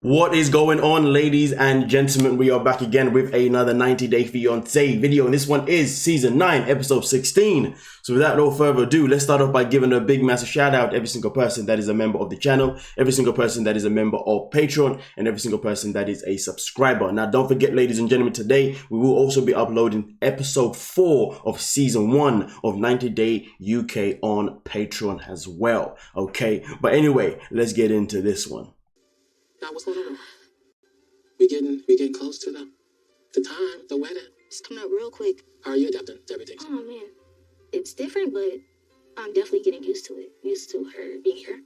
What is going on, ladies and gentlemen? We are back again with another 90-day fiance video, and this one is season 9, episode 16. So without no further ado, let's start off by giving a big massive shout out to every single person that is a member of the channel, every single person that is a member of Patreon, and every single person that is a subscriber. Now, don't forget, ladies and gentlemen, today we will also be uploading episode 4 of season 1 of 90 Day UK on Patreon as well. Okay, but anyway, let's get into this one. Now, what's going on? We getting close to the time, the wedding. It's coming up real quick. How are you adapting to everything? Oh man, it's different, but I'm definitely getting used to it. Used to her being here.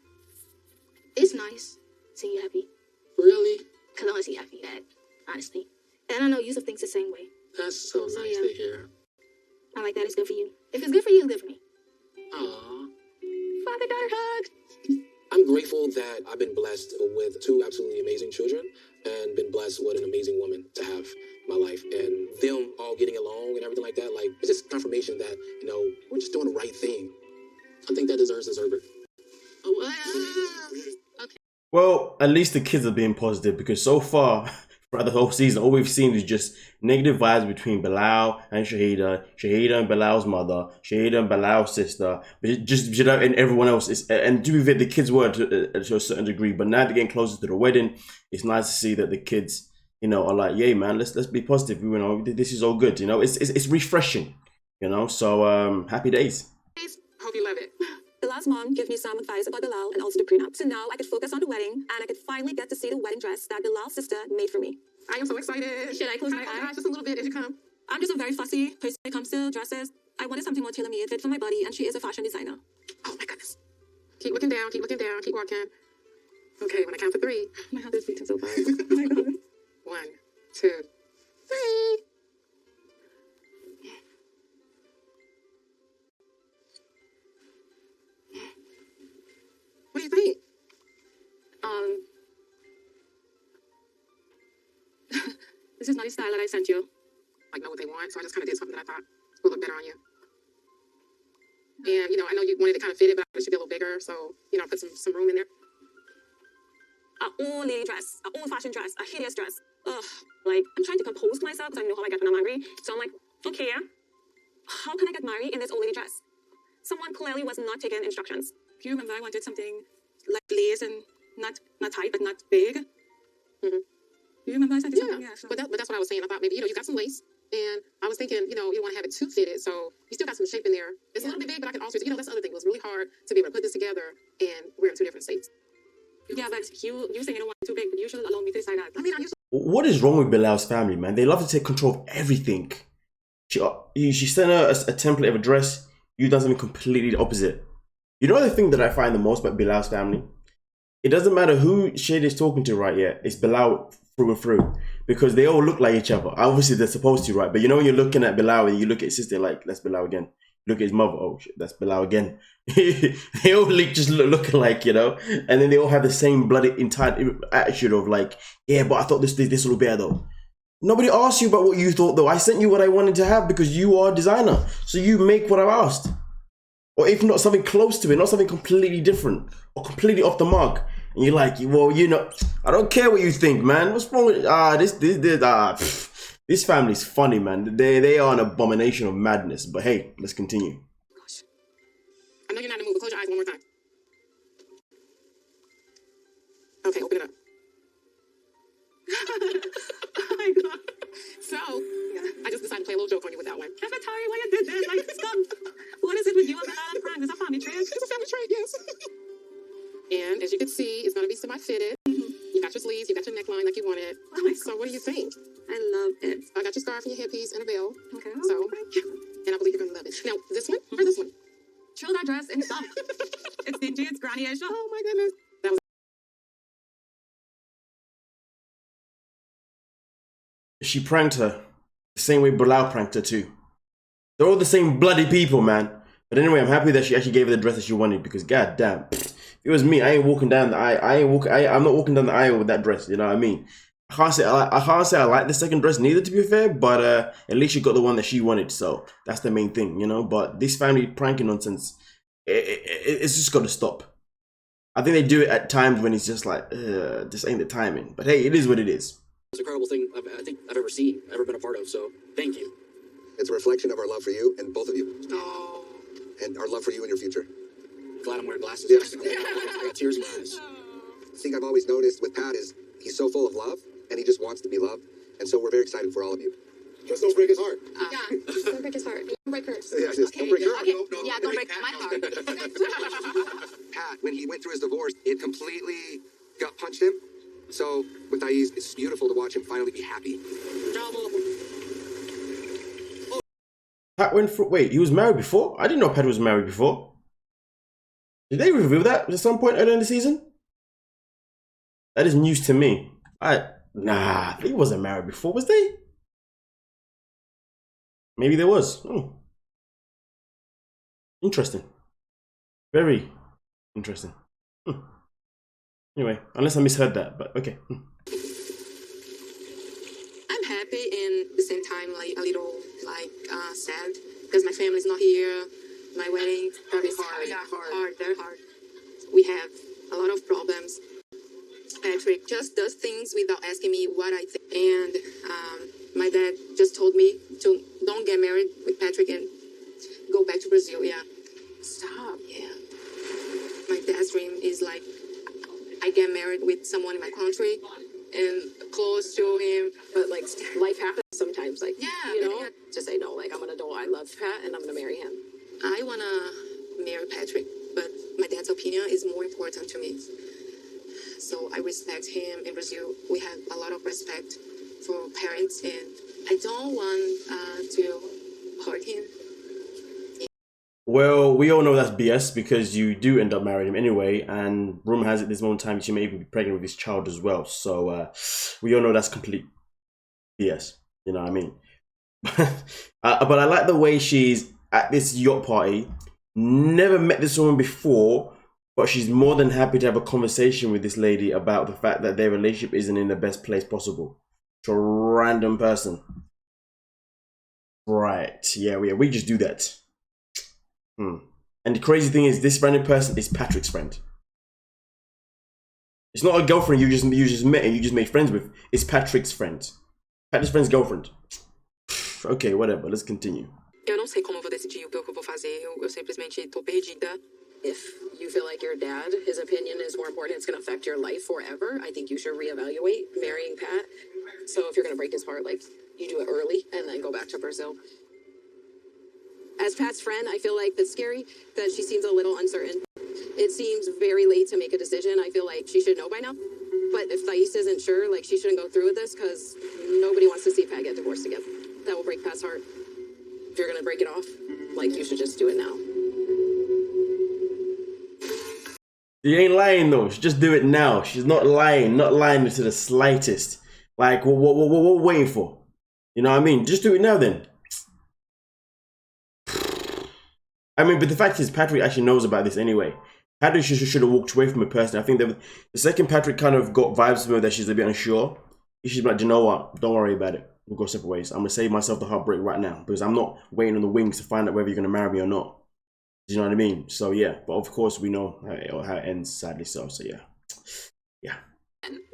It's nice seeing you happy. Really? Cause I want to see you happy, Dad. Honestly, and I know Yusuf thinks the same way. That's so nice to hear. I like that. It's good for you. If it's good for you, it's good for me. Aww. Father-daughter hug. I'm grateful that I've been blessed with 2 absolutely amazing children and been blessed with an amazing woman to have in my life. And them all getting along and everything like that, like, it's just confirmation that, you know, we're just doing the right thing. I think that deserves it. Okay. Well, at least the kids are being positive, because so far throughout the whole season, all we've seen is just negative vibes between Bilal and Shahida, Shahida and Bilal's mother, Shahida and Bilal's sister, but just, you know, and everyone else. And to be fair, the kids were to a certain degree, but now they're getting closer to the wedding. It's nice to see that the kids, you know, are like, "Yay, man, let's be positive. You know, this is all good. You know, it's refreshing. You know, so happy days." Hope you love it. Bilal's mom gave me some advice about Bilal and also the prenup. So now I could focus on the wedding and I could finally get to see the wedding dress that Bilal's sister made for me. I am so excited. Should I close my eyes? Just a little bit as you come. I'm just a very fussy person when it comes to dresses. I wanted something more tailor-made, fit for my body, and she is a fashion designer. Oh my goodness. Keep looking down, keep walking. Okay, when I count to 3. My heart is beating so fast. Oh my God. 1, 2, 3. What do you think? This is not the style that I sent you. Like, know what they want, so I just kind of did something that I thought would look better on you. And, you know, I know you wanted to kind of fit it, but it should be a little bigger, so, you know, put some room in there. An old lady dress, an old fashioned dress, a hideous dress. Ugh. Like, I'm trying to compose myself because I know how I get when I'm angry. So I'm like, okay, how can I get married in this old lady dress? Someone clearly was not taking instructions. Do you remember I wanted something like lace and not tight, but not big? Mm-hmm. Do you remember I said something? Yeah, but that's what I was saying. I thought maybe, you know, you got some lace, and I was thinking, you know, you want to have it 2 fitted, so you still got some shape in there. It's a little bit big, but I can also, you know, that's the other thing. It was really hard to be able to put this together, and we're in 2 different states. Yeah, but you saying you don't want it too big, but you should allow me to decide that. I mean, I used to. What is wrong with Bilal's family, man? They love to take control of everything. She sent her a template of a dress. You done something completely opposite. You know the thing that I find the most about Bilal's family? It doesn't matter who Shade is talking to right yet. It's Bilal through and through, because they all look like each other. Obviously, they're supposed to, right? But you know when you're looking at Bilal and you look at his sister, like, that's Bilal again. Look at his mother, oh shit, that's Bilal again. They all just look alike, you know? And then they all have the same bloody entire attitude of like, yeah, but I thought this will be better though. Nobody asked you about what you thought though. I sent you what I wanted to have because you are a designer. So you make what I asked. Or if not something close to it, not something completely different or completely off the mark. And you're like, well, you know, I don't care what you think, man. What's wrong with this family's funny, man. They are an abomination of madness. But hey, let's continue. Gosh. I know you're not in the mood, but close your eyes one more time. Okay, open it up. Oh my God. So, I just decided to play a little joke on you with that one. I'm sorry why you did this. Like, stop. What is it with you and Bilal Frank? Is that family trait? It's a family trait, yes. And as you can see, it's going to be semi-fitted. You got your sleeves, you got your neckline like you wanted. Oh my So what do you think? I love it. I got your scarf and your headpiece and a veil. Okay. So, Thank you. and I believe you're going to love it. Now, this one or this one? Throw that dress in the dump. It's dingy, it's granny-ish. Oh my goodness. That was She pranked her the same way Bilal pranked her too. They're all the same bloody people, man. But anyway, I'm happy that she actually gave her the dress that she wanted, because god damn, if it was me, I ain't walking down the aisle. I'm not walking down the aisle with that dress. You know what I mean? I can't say I like the second dress neither, to be fair. But at least she got the one that she wanted, so that's the main thing, you know. But this family pranking nonsense, it's just got to stop. I think they do it at times when it's just like, this ain't the timing. But hey, it is what it is. It's a incredible thing I think I've ever seen, ever been a part of. So thank you. It's a reflection of our love for you and both of you. Oh, And our love for you and your future. glad I'm wearing glasses. Yes. I got tears in my eyes. The thing I've always noticed with Pat is he's so full of love and he just wants to be loved. And so we're very excited for all of you. Just don't break his heart. Yeah, just don't break his heart. Don't break hers. Yeah, just don't break your heart. Okay. No, no. Yeah, don't break my heart. Pat, when he went through his divorce, it completely gut punched him. So with Thais, it's beautiful to watch him finally be happy. Pat went through. Wait, he was married before? I didn't know Pat was married before. Did they reveal that at some point earlier in the season? That is news to me. Nah, he wasn't married before, was they? Maybe there was. Interesting. Very interesting. Anyway, unless I misheard that, but okay. I'm happy and at the same time like a little sad because my family's not here. My wedding probably hard, very hard. We have a lot of problems. Patrick just does things without asking me what I think, and my dad just told me to don't get married with Patrick and go back to Brazil. Yeah, stop. Yeah, my dad's dream is like I get married with someone in my country and close to him. But like life happens sometimes. Like Yeah, you know, yeah. just say no. Like I'm gonna do. I love Pat, and I'm gonna marry him. I wanna marry Patrick, but my dad's opinion is more important to me. So I respect him in Brazil. We have a lot of respect for parents, and I don't want to hurt him. Well, we all know that's BS because you do end up marrying him anyway, and rumor has it this moment in time she may even be pregnant with his child as well. So we all know that's complete BS. You know what I mean? But I like the way she's at this yacht party. Never met this woman before, but she's more than happy to have a conversation with this lady about the fact that their relationship isn't in the best place possible. To a random person. Right. Yeah, we just do that. And the crazy thing is, this random person is Patrick's friend. It's not a girlfriend you just met and you just made friends with. It's Patrick's friend. Patrick's friend's girlfriend. Okay, whatever. Let's continue. Eu não sei como eu vou decidir o que eu vou fazer. Eu simplesmente tô perdida. If you feel like your dad, his opinion is more important, it's going to affect your life forever, I think you should reevaluate marrying Pat. So if you're going to break his heart, like, you do it early and then go back to Brazil. As Pat's friend, I feel like that's scary, that she seems a little uncertain. It seems very late to make a decision. I feel like she should know by now. But if Thais isn't sure, like, she shouldn't go through with this because nobody wants to see Pat get divorced again. That will break Pat's heart. If you're going to break it off, like, you should just do it now. She ain't lying though. She just do it now. She's not lying to the slightest. Like, what we're waiting for? You know what I mean? Just do it now then. I mean, but the fact is, Patrick actually knows about this anyway. Patrick should have walked away from it personally. I think that the second Patrick kind of got vibes from her that she's a bit unsure, he should be like, you know what? Don't worry about it. We'll go separate ways. I'm going to save myself the heartbreak right now because I'm not waiting on the wings to find out whether you're going to marry me or not. Do you know what I mean? So yeah, but of course we know how it ends, sadly so. So yeah.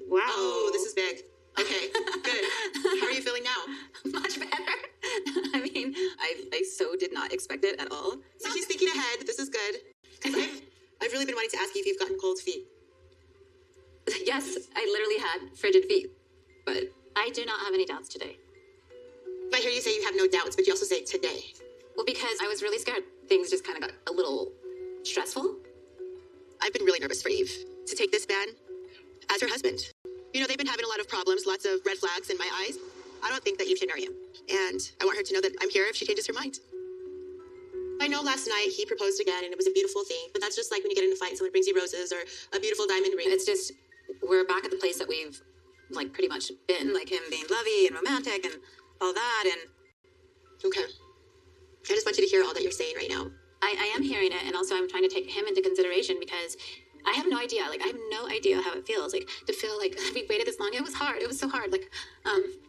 Wow. Oh, this is big. Okay, good. How are you feeling now? Much better. I mean, I so did not expect it at all. So she's thinking ahead. This is good. 'Cause I've really been wanting to ask you if you've gotten cold feet. Yes, I literally had frigid feet, but I do not have any doubts today. I hear you say you have no doubts, but you also say today. Well, because I was really scared. Things just kind of got a little stressful. I've been really nervous for Eve to take this man as her husband. You know, they've been having a lot of problems, lots of red flags in my eyes. I don't think that Eve should marry him. And I want her to know that I'm here if she changes her mind. I know last night he proposed again and it was a beautiful thing, but that's just like when you get in a fight and someone brings you roses or a beautiful diamond ring. It's just, we're back at the place that we've like pretty much been, like him being lovey and romantic and all that. And okay. I just want you to hear all that you're saying right now. I am hearing it, and also I'm trying to take him into consideration because I have no idea. Like, I have no idea how it feels. Like, to feel like we waited this long. It was hard. It was so hard. Like,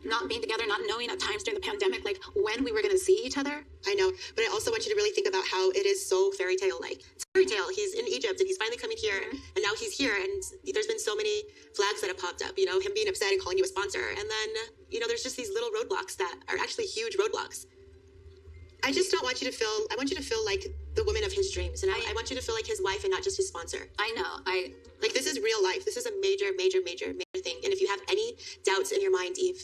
not being together, not knowing at times during the pandemic, like, when we were going to see each other. I know, but I also want you to really think about how it is so fairy tale-like. It's fairy tale. He's in Egypt, and he's finally coming here, and now he's here, and there's been so many flags that have popped up, you know, him being upset and calling you a sponsor, and then, you know, there's just these little roadblocks that are actually huge roadblocks. I just don't want you to feel, I want you to feel like the woman of his dreams, and I want you to feel like his wife and not just his sponsor. I know. Like, this is real life. This is a major thing, and if you have any doubts in your mind, Eve,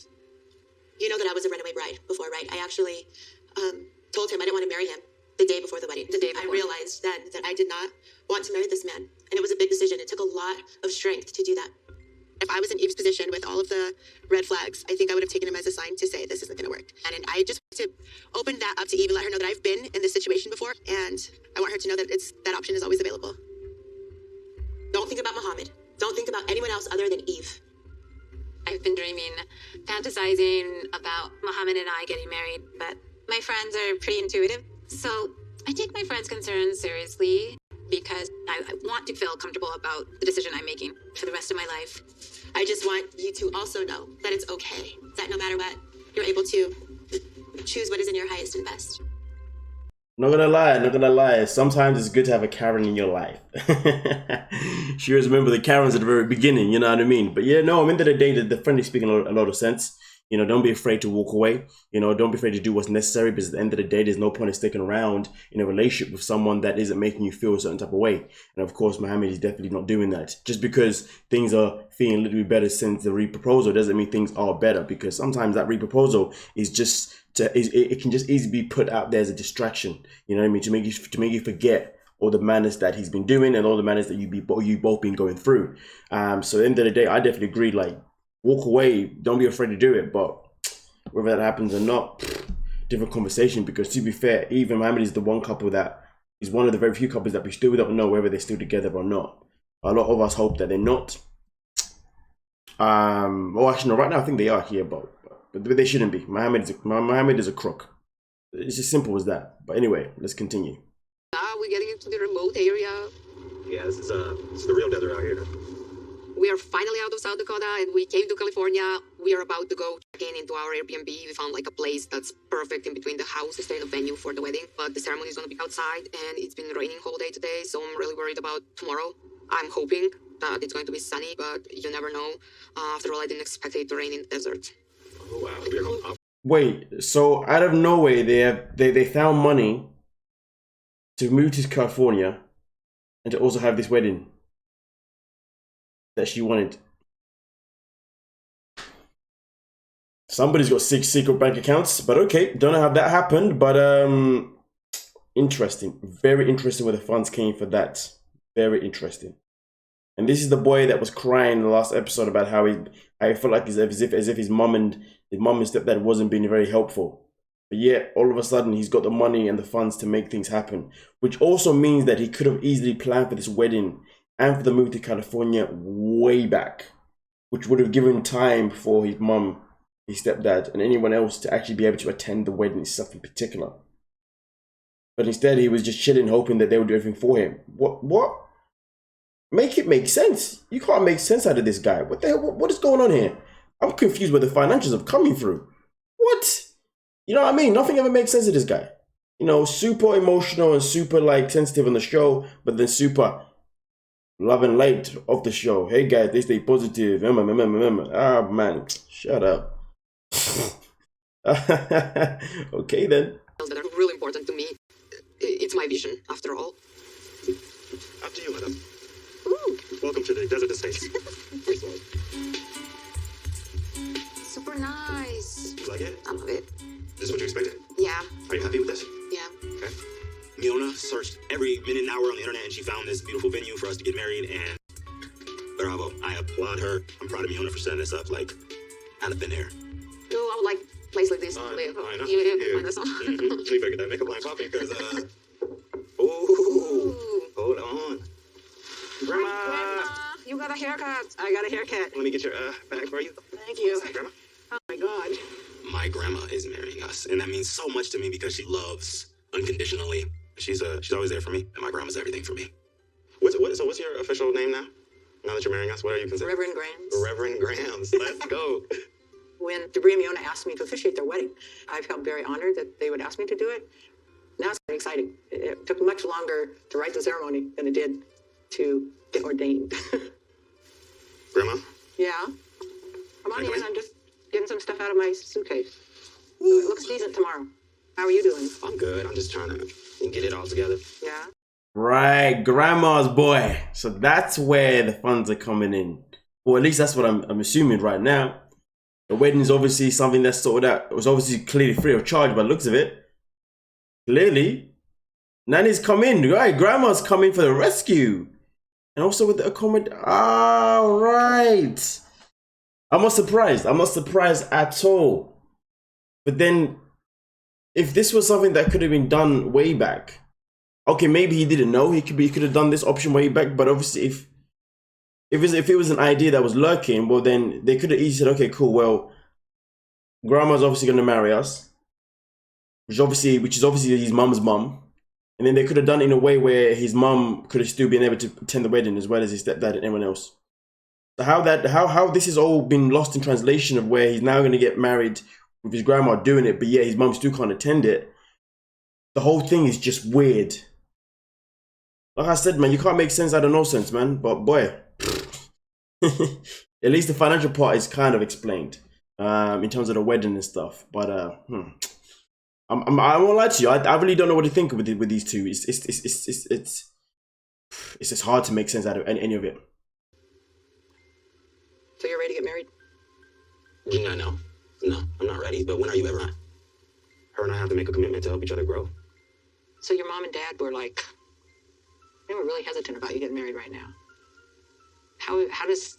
you know that I was a runaway bride before, right? I actually told him I didn't want to marry him the day before the wedding. I realized then that I did not want to marry this man, and it was a big decision. It took a lot of strength to do that. If I was in Eve's position with all of the red flags, I think I would have taken him as a sign to say this isn't going to work. And I just want to open that up to Eve and let her know that I've been in this situation before, and I want her to know that that option is always available. Don't think about Muhammad. Don't think about anyone else other than Eve. I've been dreaming, fantasizing about Muhammad and I getting married, but my friends are pretty intuitive. So I take my friends' concerns seriously because I want to feel comfortable about the decision I'm making for the rest of my life. I just want you to also know that it's okay, that no matter what, you're able to choose what is in your highest and best. Not gonna lie. Sometimes it's good to have a Karen in your life. She always remember the Karens at the very beginning, you know what I mean? But yeah, no, at the end of the day, the friend is speaking a lot of sense. You know, don't be afraid to walk away. You know, don't be afraid to do what's necessary, because at the end of the day, there's no point in sticking around in a relationship with someone that isn't making you feel a certain type of way. And of course, Mohammed is definitely not doing that. Just because things are feeling a little bit better since the re-proposal doesn't mean things are better, because sometimes that re-proposal is just it can just easily be put out there as a distraction. You know what I mean? To make you forget all the madness that he's been doing and all the madness that you both been going through. So at the end of the day, I definitely agree. Like, walk away. Don't be afraid to do it. But whether that happens or not, different conversation. Because to be fair, even Mohammed is the one couple that is one of the very few couples that we still don't know whether they're still together or not. A lot of us hope that they're not. Well, actually, no. Right now, I think they are here, but they shouldn't be. Mohammed is a crook. It's as simple as that. But anyway, let's continue. We're getting into the remote area. Yeah, this is the real desert out here. We are finally out of South Dakota and we came to California. We are about to go check in into our Airbnb. We found like a place that's perfect in between the house to stay the venue for the wedding. But the ceremony is going to be outside and it's been raining whole day today. So I'm really worried about tomorrow. I'm hoping that it's going to be sunny, but you never know. After all, I didn't expect it to rain in the desert. Oh, wow. We're going up. Wait, so out of nowhere, they found money to move to California and to also have this wedding that she wanted. Somebody's got 6 secret bank accounts, but okay, don't know how that happened, but interesting, very interesting where the funds came for that. Very interesting. And this is the boy that was crying in the last episode about how I felt like as if his mum and stepdad wasn't being very helpful. But yet, all of a sudden, he's got the money and the funds to make things happen, which also means that he could have easily planned for this wedding and for the move to California way back, which would have given time for his mum, his stepdad, and anyone else to actually be able to attend the wedding itself in particular. But instead, he was just chilling, hoping that they would do everything for him. What? Make it make sense. You can't make sense out of this guy. What the hell? What is going on here? I'm confused where the financials are coming through. What? You know what I mean? Nothing ever makes sense to this guy. You know, super emotional and super like sensitive on the show, but then super love and light of the show. Hey guys, they stay positive. Ah man, shut up. Okay then. That are really important to me. It's my vision, after all. Up to you, madam. Ooh. Welcome to the desert estates. Super nice. You like it? I love it. This is what you expected? Yeah. Are you happy with this? Yeah. Okay. Miona searched every minute and hour on the internet and she found this beautiful venue for us to get married, and bravo. I applaud her. I'm proud of Miona for setting this up like out of thin air. Oh, I would like a place like this to live. I know. Yeah. Let me figure that makeup line popping because ooh, hold on. Grandma, you got a haircut. I got a haircut. let me get your bag for you. Thank you. Hi, Grandma. Oh my God. My grandma is marrying us, and that means so much to me because she loves unconditionally. She's always there for me, and my grandma's everything for me. What's your official name now? Now that you're marrying us, what are you considered? Reverend Grams. Reverend Grams. Let's go. When Debris and Miona asked me to officiate their wedding, I felt very honored that they would ask me to do it. Now it's very exciting. It took much longer to write the ceremony than it did to get ordained. Grandma? Yeah? Come on in. I'm just getting some stuff out of my suitcase. So it looks decent tomorrow. How are you doing? I'm good. I'm just trying to get it all together. Yeah? Right, grandma's boy. So that's where the funds are coming in. Or at least that's what I'm assuming right now. The wedding is obviously something that's sorted out. It was obviously clearly free of charge by the looks of it. Clearly. Nanny's come in, right? Grandma's coming for the rescue. And also with the accommodation. All right. I'm not surprised. I'm not surprised at all. But then, if this was something that could have been done way back, okay, maybe he didn't know. He could have done this option way back. But obviously, if it was an idea that was lurking, well, then they could have easily said, okay, cool. Well, grandma's obviously going to marry us, which is obviously his mum's mum. And then they could have done it in a way where his mum could have still been able to attend the wedding as well as his stepdad and everyone else. So how this has all been lost in translation of where he's now going to get married with his grandma doing it, but yeah, his mum still can't attend it. The whole thing is just weird. Like I said, man, you can't make sense out of no sense, man. But boy, at least the financial part is kind of explained in terms of the wedding and stuff. But I won't lie to you, I really don't know what to think with these two. It's just hard to make sense out of any of it. So you're ready to get married? No, I'm not ready. But when are you ever? Her and I have to make a commitment to help each other grow. So your mom and dad were like, they were really hesitant about you getting married right now. How is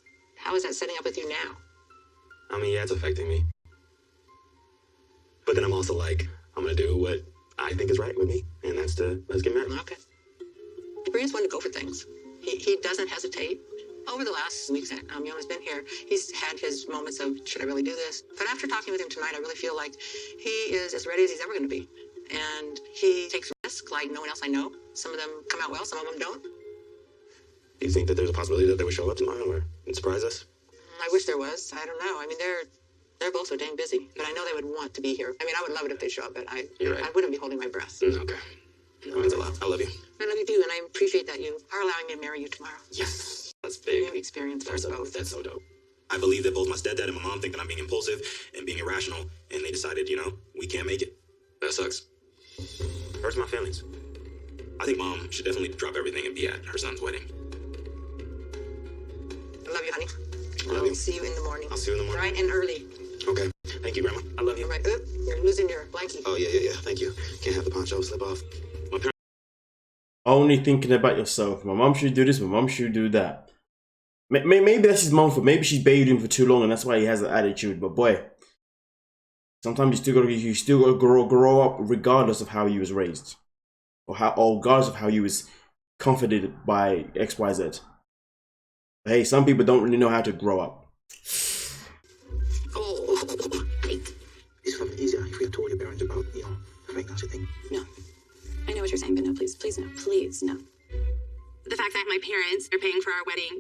that setting up with you now? I mean, yeah, it's affecting me. But then I'm also like, I'm going to do what I think is right with me. And that's let's get married. Okay. Brian's one to go for things. He doesn't hesitate. Over the last weeks that Miona's been here, he's had his moments of, should I really do this? But after talking with him tonight, I really feel like he is as ready as he's ever going to be. And he takes risks like no one else I know. Some of them come out well, some of them don't. Do you think that there's a possibility that they would show up tomorrow and surprise us? I wish there was. I don't know. I mean, they're both so dang busy. But I know they would want to be here. I mean, I would love it if they show up, but You're right. I wouldn't be holding my breath. Okay. That means a lot. I love you. I love you too, and I appreciate that you are allowing me to marry you tomorrow. Yes. That's big. New experience for us both. That's so dope. I believe that both my stepdad and my mom think that I'm being impulsive and being irrational, and they decided, we can't make it. That sucks. Hurts my feelings. I think mom should definitely drop everything and be at her son's wedding. I love you, honey. I love you. I'll see you in the morning. I'll see you in the morning. Bright and early. Okay. Thank you, Grandma. I love you. All right. You're losing your blankie. Oh, yeah. Thank you. Can't have the poncho slip off. My parents. Only thinking about yourself. My mom should do this. My mom should do that. Maybe that's his mom for. Maybe she's babied him for too long, and that's why he has that attitude. But boy, sometimes you still gotta grow up regardless of how you was raised, or regardless of how you was comforted by XYZ. But hey, some people don't really know how to grow up. Oh, it's probably easier if we had told your parents about, the pregnancy thing. No. I know what you're saying, but no, please no. The fact that my parents are paying for our wedding,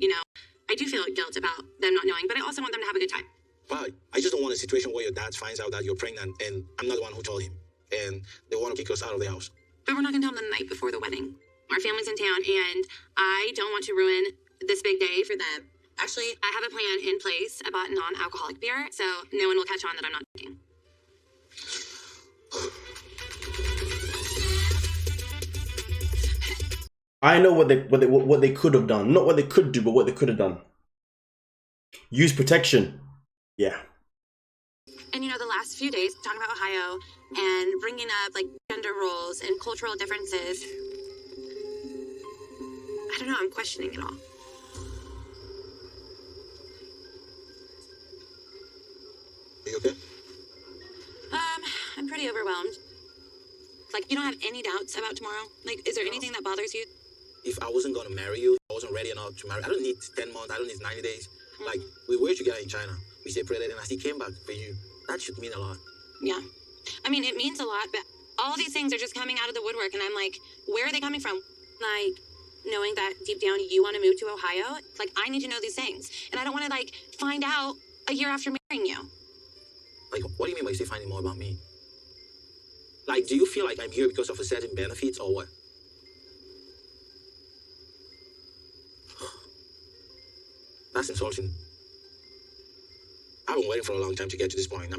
I do feel guilt about them not knowing, but I also want them to have a good time. But I just don't want a situation where your dad finds out that you're pregnant and I'm not the one who told him. And they want to kick us out of the house. But we're not going to tell them the night before the wedding. Our family's in town, and I don't want to ruin this big day for them. Actually, I have a plan in place. I bought non-alcoholic beer, so no one will catch on that I'm not drinking. I know what they could have done. Not what they could do, but what they could have done. Use protection. Yeah. And the last few days, talking about Ohio and bringing up gender roles and cultural differences. I don't know, I'm questioning it all. Are you okay? I'm pretty overwhelmed. You don't have any doubts about tomorrow? Is there anything that bothers you? If I wasn't going to marry you, I wasn't ready enough to marry. I don't need 10 months. I don't need 90 days. We were together in China. We separated and I still came back for you. That should mean a lot. Yeah. I mean, it means a lot, but all these things are just coming out of the woodwork, and I'm like, where are they coming from? knowing that deep down you want to move to Ohio. Like, I need to know these things. And I don't want to, like, find out a year after marrying you. Like, what do you mean by you say finding more about me? Like, do you feel like I'm here because of a certain benefits or what? That's insulting. I've been waiting for a long time to get to this point.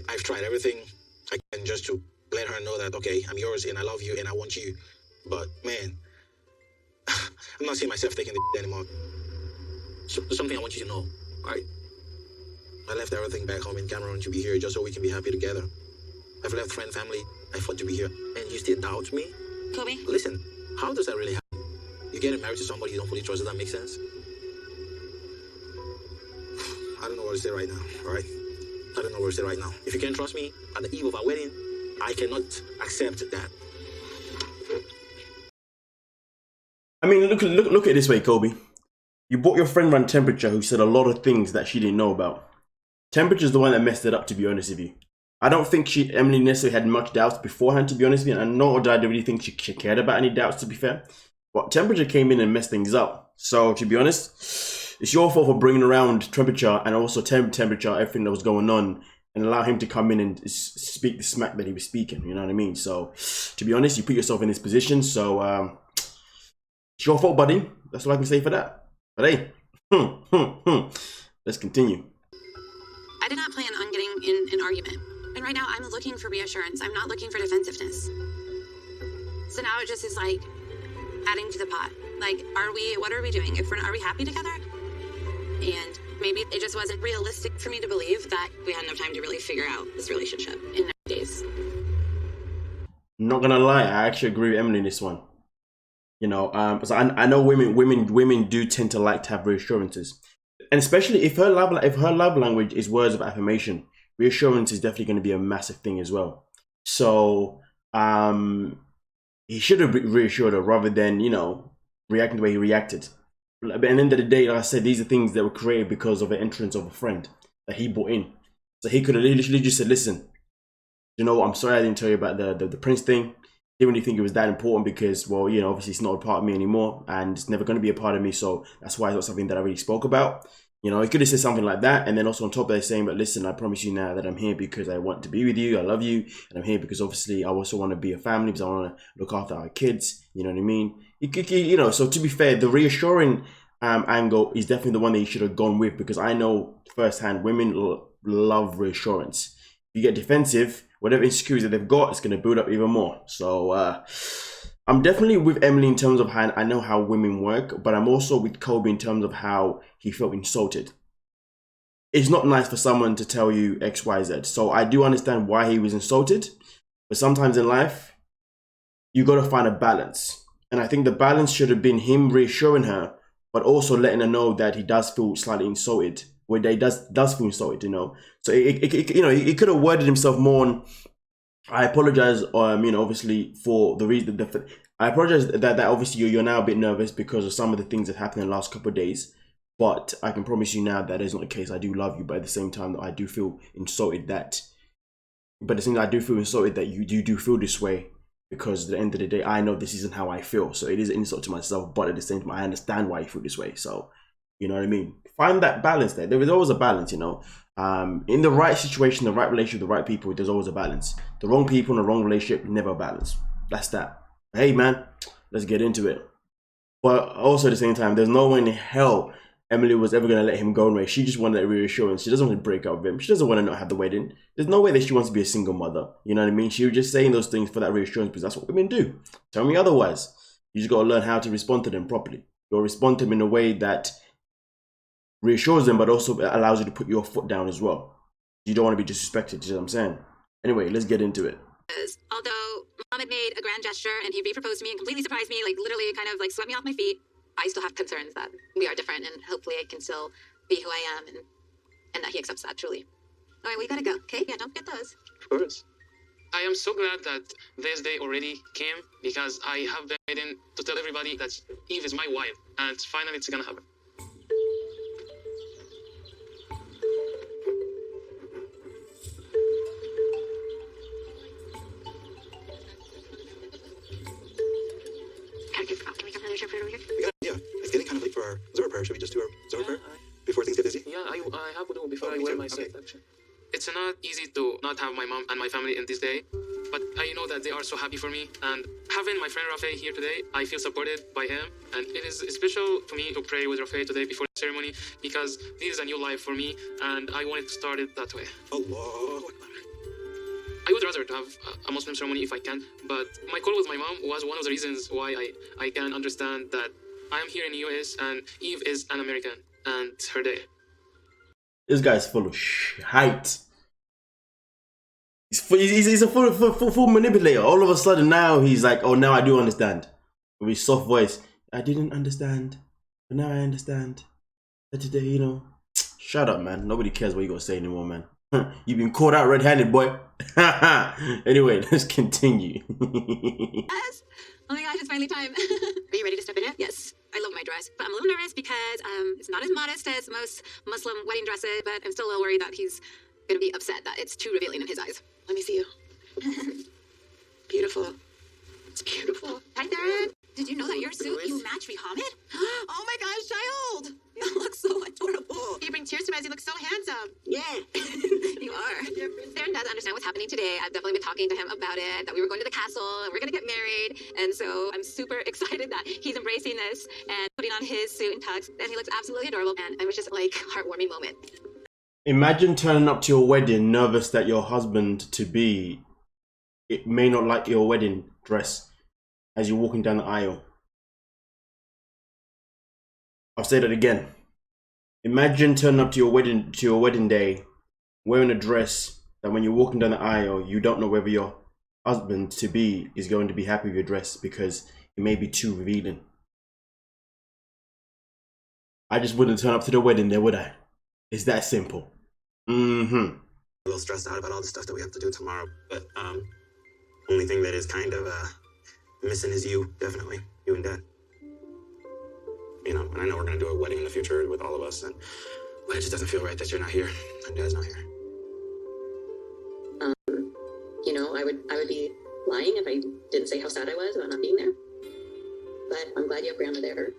I've tried everything I can just to let her know that, okay, I'm yours and I love you and I want you. But, man, I'm not seeing myself taking this anymore. So, something I want you to know, right? I left everything back home in Cameroon to be here just so we can be happy together. I've left friend, family. I fought to be here. And you still doubt me? Kobe? Listen, how does that really happen? You're getting married to somebody you don't fully trust. Does that make sense? I don't know what to say right now, all right? I don't know what to say right now. If you can't trust me at the eve of our wedding, I cannot accept that. I mean, look at it this way, Kobe. You bought your friend around Temperature who said a lot of things that she didn't know about. Temperature's the one that messed it up, to be honest with you. I don't think Emily necessarily had much doubts beforehand, to be honest with you, and nor did I really think she cared about any doubts, to be fair. But Temperature came in and messed things up. So, to be honest, it's your fault for bringing around Temperature and also Temperature, everything that was going on, and allow him to come in and speak the smack that he was speaking, you know what I mean? So, to be honest, you put yourself in this position, so it's your fault, buddy. That's all I can say for that. But hey, let's continue. I did not plan on getting in an argument. And right now, I'm looking for reassurance. I'm not looking for defensiveness. So now it just is like adding to the pot. Like, what are we doing? Are we happy together? And maybe it just wasn't realistic for me to believe that we had enough time to really figure out this relationship in 9 days. Not gonna lie, I actually agree with Emily in this one. You know, so I know women do tend to like to have reassurances, and especially if her love language is words of affirmation, reassurance is definitely going to be a massive thing as well. So he should have reassured her rather than, you know, reacting the way he reacted. But at the end of the day, like I said, these are things that were created because of the entrance of a friend that he brought in. So he could have literally just said, "Listen, you know what? I'm sorry I didn't tell you about the Prince thing. Didn't really think it was that important because, well, you know, obviously it's not a part of me anymore and it's never going to be a part of me. So that's why it's not something that I really spoke about." You know, he could have said something like that. And then also on top of that, saying, "But listen, I promise you now that I'm here because I want to be with you. I love you. And I'm here because obviously I also want to be a family because I want to look after our kids." You know what I mean? You know, so to be fair, the reassuring angle is definitely the one that you should have gone with, because I know firsthand women love reassurance. If you get defensive, whatever insecurities that they've got, it's going to build up even more. So I'm definitely with Emily in terms of how I know how women work, but I'm also with Kobe in terms of how he felt insulted. It's not nice for someone to tell you X, Y, Z. So I do understand why he was insulted, but sometimes in life, you got to find a balance. And I think the balance should have been him reassuring her, but also letting her know that he does feel slightly insulted, where he does feel insulted, you know. So you know, he could have worded himself more on, "I apologize, you know, obviously for the reason I apologize that obviously you're now a bit nervous because of some of the things that happened in the last couple of days. But I can promise you now that is not the case. I do love you, but at the same time, I do feel insulted that. But the thing I do feel insulted that you do feel this way, because at the end of the day, I know this isn't how I feel. So it is an insult to myself, but at the same time, I understand why you feel this way. So, you know what I mean? Find that balance there. There is always a balance, you know. In the right situation, the right relationship, the right people, there's always a balance. The wrong people in the wrong relationship, never a balance. That's that. Hey, man, let's get into it. But also at the same time, there's no way in hell Emily was ever going to let him go away. She just wanted that reassurance. She doesn't want to break up with him. She doesn't want to not have the wedding. There's no way that she wants to be a single mother. You know what I mean? She was just saying those things for that reassurance because that's what women do. Tell me otherwise. You just got to learn how to respond to them properly. You'll respond to them in a way that reassures them, but also allows you to put your foot down as well. You don't want to be disrespected, you know what I'm saying? Anyway, let's get into it. Although Mohammed made a grand gesture and he re-proposed to me and completely surprised me, like literally kind of like swept me off my feet, I still have concerns that we are different and hopefully I can still be who I am and that he accepts that truly. All right, we gotta go, okay? Yeah, don't forget those. Of course. I am so glad that this day already came because I have been waiting to tell everybody that Eve is my wife and finally it's gonna happen. her? Should we just do her zone for her Yeah, before things get busy? yeah, I have to do before Oh, I me wear too. my Okay. suit, actually. It's not easy to not have my mom and my family in this day, but I know that they are so happy for me. And having my friend Rafe here today, I feel supported by him. And it is special for me to pray with Rafe today before the ceremony because this is a new life for me, and I wanted to start it that way. Allah. I would rather to have a Muslim ceremony if I can, but my call with my mom was one of the reasons why I can understand that I am here in the US and Eve is an American and it's her day. This guy's full of shite. He's a full manipulator. All of a sudden now he's like, oh, now I do understand. With his soft voice. I didn't understand, but now I understand. That today, you know. Shut up, man. Nobody cares what you got to say anymore, man. You've been caught out red-handed, boy. Anyway, let's continue. Yes. Oh my gosh, it's finally time. Are you ready to step in it? Yes. I love my dress, but I'm a little nervous because it's not as modest as most Muslim wedding dresses, but I'm still a little worried that he's gonna be upset that it's too revealing in his eyes. Let me see you. Beautiful. It's beautiful. Hi, Darren. Did you know that your suit, you match Muhammad? Oh my gosh, child! You look so adorable. You bring tears to my eyes. You look so handsome. Yeah, you are. Darren doesn't understand what's happening today. I've definitely been talking to him about it, that we were going to the castle and we're going to get married. And so I'm super excited that he's embracing this and putting on his suit and tux. And he looks absolutely adorable. And it was just like heartwarming moment. Imagine turning up to your wedding nervous that your husband-to-be it may not like your wedding dress as you're walking down the aisle. I'll say that again. Imagine turning up to your wedding day wearing a dress that when you're walking down the aisle, you don't know whether your husband-to-be is going to be happy with your dress because it may be too revealing. I just wouldn't turn up to the wedding there, would I? It's that simple. A little stressed out about all the stuff that we have to do tomorrow, but only thing that is kind of missing is you, definitely, you and Dad. You know, and I know we're gonna do a wedding in the future with all of us, but it just doesn't feel right that you're not here and Dad's not here. You know, I would be lying if I didn't say how sad I was about not being there. But I'm glad you have Grandma there,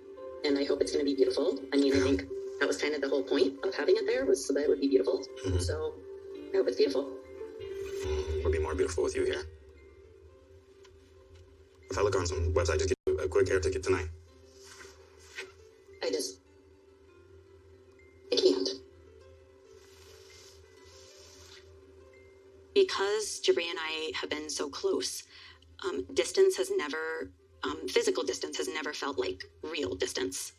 and I hope it's going to be beautiful. I mean, I think that was kind of the whole point of having it there, was so that it would be beautiful. So I hope it's beautiful. It would be more beautiful with you here. If I look on some website, just get a quick air ticket tonight. I can't. Because Jabri and I have been so close, distance has never, physical distance has never felt like real distance.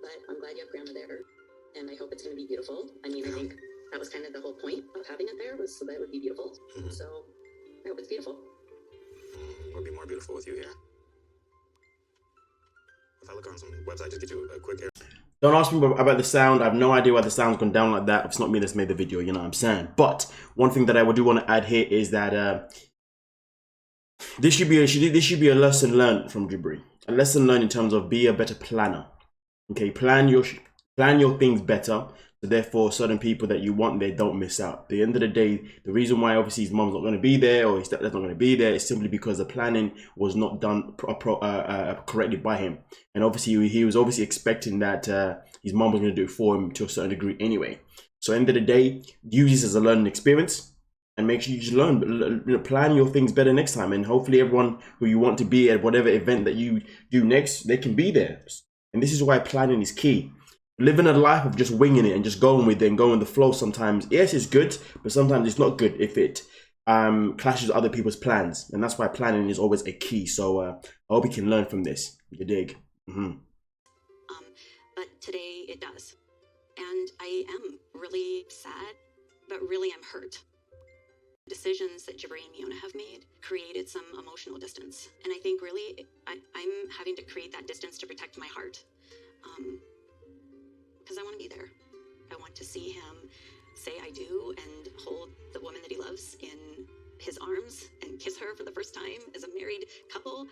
But I'm glad you have Grandma there, and I hope it's going to be beautiful. I mean, I think that was kind of the whole point of having it there, was so that it would be beautiful. So I hope it's beautiful. It would be more beautiful with you here. If I look on some website, just get you a quick air. Don't ask me about the sound. I have no idea why the sound's gone down like that. It's not me that's made the video, you know what I'm saying? But one thing that I do want to add here is that this should be a lesson learned from Jibri. A lesson learned in terms of be a better planner. Okay, plan your things better, so therefore certain people that you want there don't miss out. At the end of the day, the reason why obviously his mom's not going to be there or his stepdad's not going to be there is simply because the planning was not done correctly by him. And obviously he was obviously expecting that his mom was going to do it for him to a certain degree anyway. So at the end of the day, use this as a learning experience and make sure you just learn, plan your things better next time. And hopefully everyone who you want to be at whatever event that you do next, they can be there. And this is why planning is key. Living a life of just winging it and just going with it and going with the flow sometimes, yes, it's good, but sometimes it's not good if it clashes with other people's plans. And that's why planning is always a key. So I hope you can learn from this. You dig? But today it does. And I am really sad, but really I'm hurt. Decisions that Jabri and Miona have made created some emotional distance. And I think really I'm having to create that distance to protect my heart. Because I want to be there. I want to see him say I do and hold the woman that he loves in his arms and kiss her for the first time as a married couple.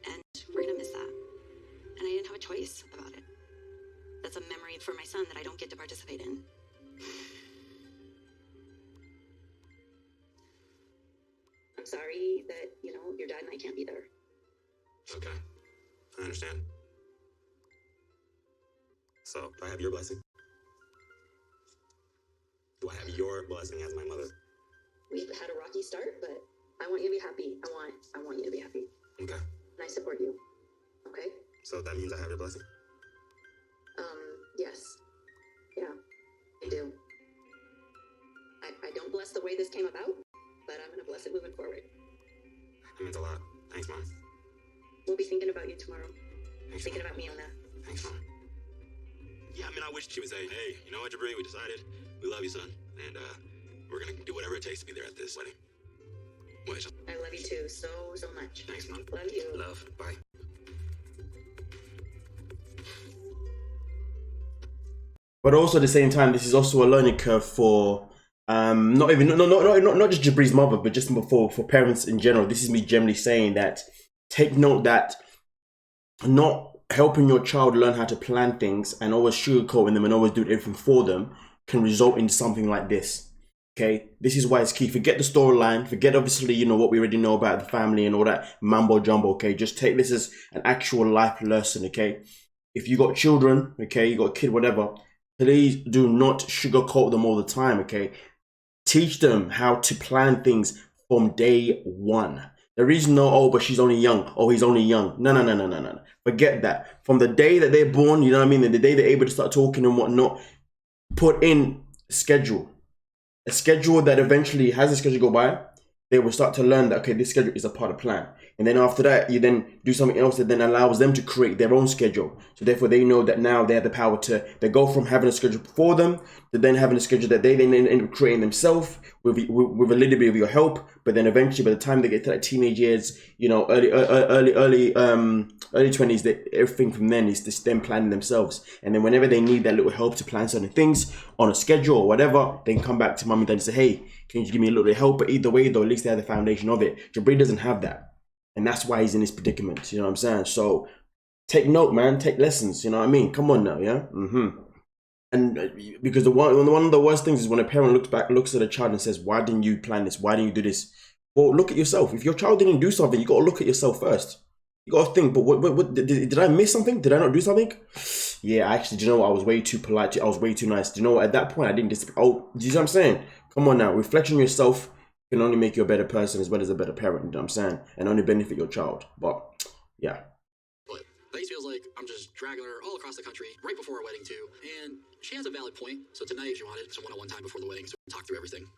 And we're going to miss that. And I didn't have a choice about it. That's a memory for my son that I don't get to participate in. I'm sorry that, your dad and I can't be there. It's okay. I understand. your blessing? Do I have your blessing as my mother? We've had a rocky start, but I want you to be happy. I want you to be happy. Okay. And I support you. Okay? So that means I have your blessing? Yes. Yeah, I do. I don't bless the way this came about, but I'm gonna bless it moving forward. That means a lot. Thanks, Mom. We'll be thinking about you tomorrow. Thanks, Thinking Mom. about me on that. Thanks, Mom. Yeah, I mean, I wish she would say, hey, you know what, Jabri, we decided. We love you, son. And we're going to do whatever it takes to be there at this wedding. Wait, I love you too, so much. thanks, Mom. Love you. Love. Bye. But also at the same time, this is also a learning curve for not just Jabri's mother, but just for parents in general. This is me generally saying that take note that not helping your child learn how to plan things and always sugarcoating them and always doing everything for them can result in something like this. Okay, this is why it's key. Forget the storyline. Forget obviously, you know, what we already know about the family and all that mambo jumbo. Okay, just take this as an actual life lesson. Okay, if you got children, okay, you got a kid, whatever, please do not sugarcoat them all the time. Okay, teach them how to plan things from day one. There is no, oh, but she's only young. Oh, he's only young. No. Forget that. From the day that they're born, you know what I mean? And the day they're able to start talking and whatnot, put in schedule. A schedule that eventually, as the schedule go by, they will start to learn that, okay, this schedule is a part of the plan. And then after that, you then do something else that then allows them to create their own schedule. So therefore, they know that now they have the power to, they go from having a schedule for them to then having a schedule that they then end up creating themselves with a little bit of your help. But then eventually, by the time they get to like teenage years, you know, early 20s, that everything from then is just them planning themselves. And then whenever they need that little help to plan certain things on a schedule or whatever, they can come back to mum and dad and say, hey, can you give me a little bit of help? But either way, though, at least they have the foundation of it. Jabri doesn't have that. And that's why he's in this predicament. You know what I'm saying? So take note, man. Take lessons. You know what I mean? Come on now, yeah? And because one of the worst things is when a parent looks at a child and says, why didn't you plan this? Why didn't you do this? Well, look at yourself. If your child didn't do something, you got to look at yourself first. You got to think, but what did I miss something? Did I not do something? Yeah, actually, do you know what? I was way too polite. I was way too nice. Do you know what? At that point, I didn't oh, do you see what I'm saying? Come on now. Reflection on yourself can only make you a better person as well as a better parent, you know what I'm saying? And only benefit your child. But, yeah. But Thais feels like I'm just dragging her all across the country right before our wedding, too. And she has a valid point. So tonight, she wanted some one-on-one time before the wedding so we can talk through everything.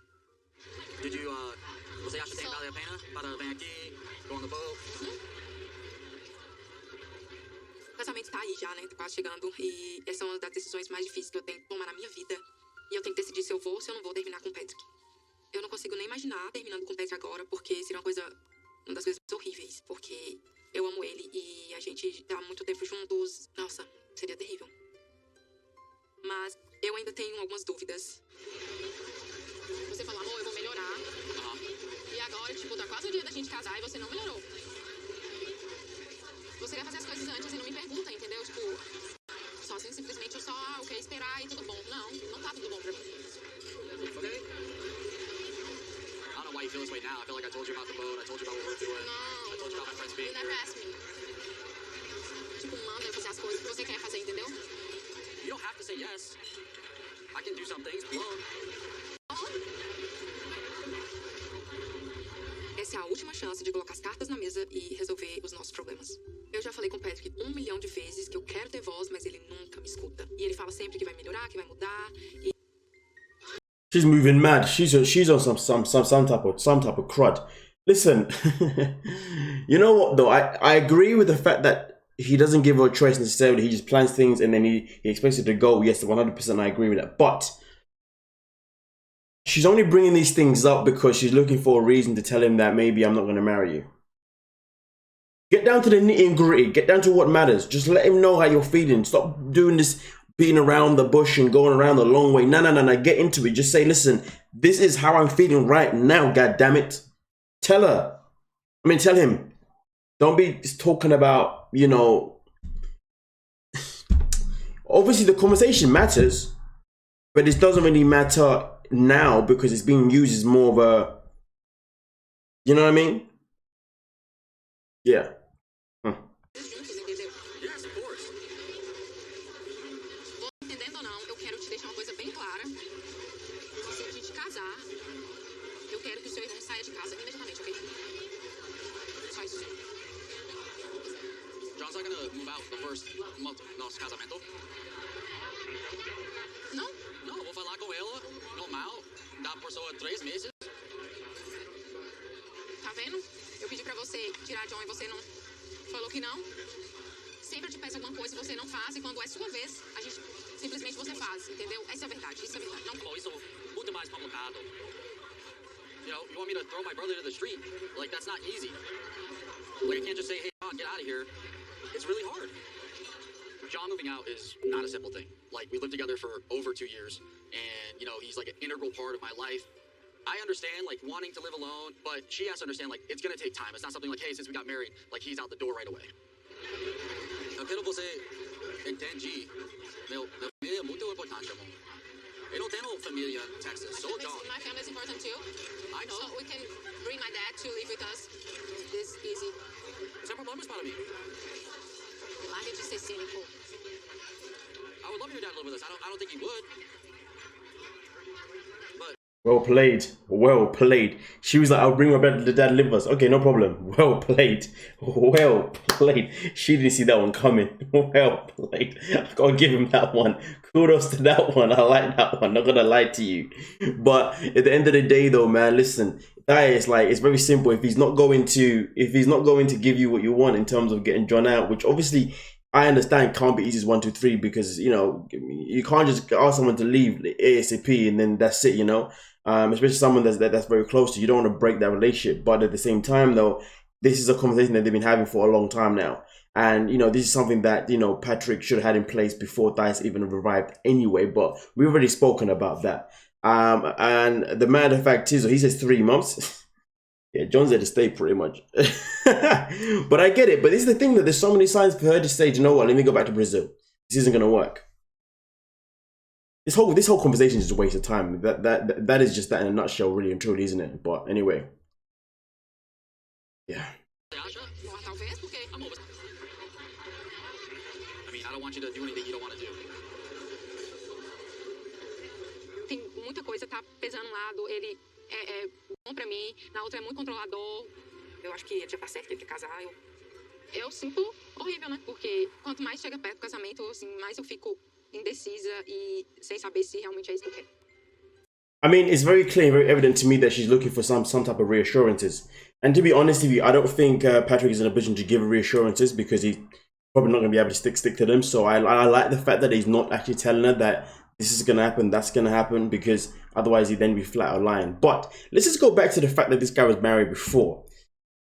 Did you, você acha que vale a pena para vir aqui, go on the boat? O casamento tá aí já, né? Tá quase chegando. E essa é uma das decisões mais difíceis que eu tenho que tomar na minha vida. E eu tenho que decidir se eu vou ou se eu não vou terminar com o Patrick. Eu não consigo nem imaginar terminando com o Patrick agora, porque seria uma das coisas horríveis. Porque eu amo ele e a gente tá muito tempo juntos. Nossa, seria terrível. Mas eu ainda tenho algumas dúvidas. Você falou, amor, eu vou melhorar. E agora, tipo, tá quase o dia da gente casar e você não melhorou. Você quer fazer as coisas antes e não me pergunta, entendeu? Tipo, só assim, simplesmente eu só, eu quero esperar e tudo bom. Não tá tudo bom pra mim. Okay? I don't know why you feel this way now. I feel like I told you about the boat. I told you about what we're doing. Não, I told you about my friends being you never here. asked me. Tipo, manda eu fazer as coisas que você quer fazer, entendeu? You don't have to say yes. I can do some things alone. Essa é a última chance de colocar as cartas na mesa e resolver os nossos problemas. Eu já falei com o Patrick 1 milhão de vezes que eu quero ter voz, mas ele nunca me escuta. E ele fala sempre que vai melhorar, que vai mudar. E... She's moving mad. She's on some type of crud. Listen, you know what though? I agree with the fact that he doesn't give her a choice necessarily. He just plans things and then he expects it to go. Yes, 100% I agree with that. But she's only bringing these things up because she's looking for a reason to tell him that maybe I'm not going to marry you. Get down to the nitty and gritty. Get down to what matters. Just let him know how you're feeling. Stop doing this beating around the bush and going around the long way. No. Get into it. Just say, listen, this is how I'm feeling right now, God damn it. Tell her. Tell him. Don't be talking about, you know. Obviously, the conversation matters, but this doesn't really matter now because it's being used as more of a, you know what I mean? Yeah. Yes, of course. casa imediatamente, ok? Só isso. John's not gonna move out the first month do nosso casamento. Não? Não, eu vou falar com ela, normal, dá por só 3 meses. Tá vendo? Eu pedi pra você tirar John e você não falou que não. Sempre te peço alguma coisa e você não faz, e quando é sua vez, a gente simplesmente você faz, entendeu? Essa é a verdade, isso é verdade. Não. Oh, isso é muito mais complicado. You know, you want me to throw my brother to the street? Like, that's not easy. Like, I can't just say, hey, John, get out of here. It's really hard. John moving out is not a simple thing. Like, we lived together for over 2 years, and, you know, he's like an integral part of my life. I understand, like, wanting to live alone, but she has to understand, like, it's gonna take time. It's not something like, hey, since we got married, like, he's out the door right away. Eu quero você entende. Meu família é muito importante, amor. Eu não tenho família em Texas, sou John. My family is important too. I know. So we can bring my dad to live with us. This easy. Sem problemas para mim. Larga de ser cínico. I would love your dad to live with us. I don't think he would. Well played. Well played. She was like, I'll bring my dad live with us. Okay, no problem. Well played. Well played. She didn't see that one coming. Well played. I gotta give him that one. Kudos to that one. I like that one. Not gonna lie to you. But at the end of the day though, man, listen, that is like, it's very simple. If he's not going to give you what you want in terms of getting John out, which obviously I understand can't be easy as 1, 2, 3, because, you know, you can't just ask someone to leave ASAP and then that's it, you know. Especially someone that's very close to you. You don't want to break that relationship. But at the same time, though, this is a conversation that they've been having for a long time now. And, you know, this is something that, you know, Patrick should have had in place before Dice even arrived anyway. But we've already spoken about that. And the matter of fact is, he says 3 months. Yeah, John's at the state pretty much. But I get it. But this is the thing, that there's so many signs for her to say, you know what, let me go back to Brazil. This isn't going to work. This whole conversation is just a waste of time. That is just that in a nutshell, really and truly, isn't it? But anyway, yeah. Talvez porque I mean, I don't want you to do anything you don't want to do. tem muita coisa tá pesando um lado. Ele é bom pra mim, na outra é muito controlador. Eu acho que ele já tá certo, ele quer casar. Eu sinto horrível, né? Porque quanto mais chega perto do casamento, assim, mais eu fico indecisa e sem saber se realmente é isso que eu quero. I mean, it's very clear and very evident to me that she's looking for some type of reassurances. And to be honest with you, I don't think Patrick is in a position to give her reassurances, because he's probably not going to be able to stick to them. So I like the fact that he's not actually telling her that this is going to happen, that's going to happen, because otherwise he'd then be flat out lying. But let's just go back to the fact that this guy was married before.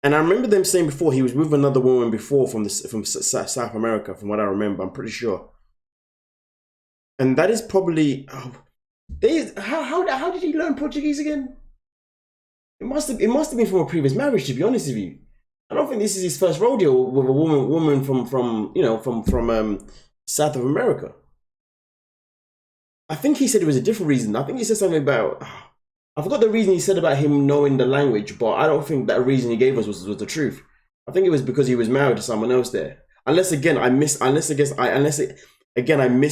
And I remember them saying before he was with another woman before from South America, from what I remember, I'm pretty sure. And that is probably how did he learn Portuguese again? It must have been from a previous marriage, to be honest with you. I don't think this is his first rodeo with a woman from South of America. I think he said it was a different reason. I think he said something about, I forgot the reason he said about him knowing the language, but I don't think that reason he gave us was the truth. I think it was because he was married to someone else there. Unless I missed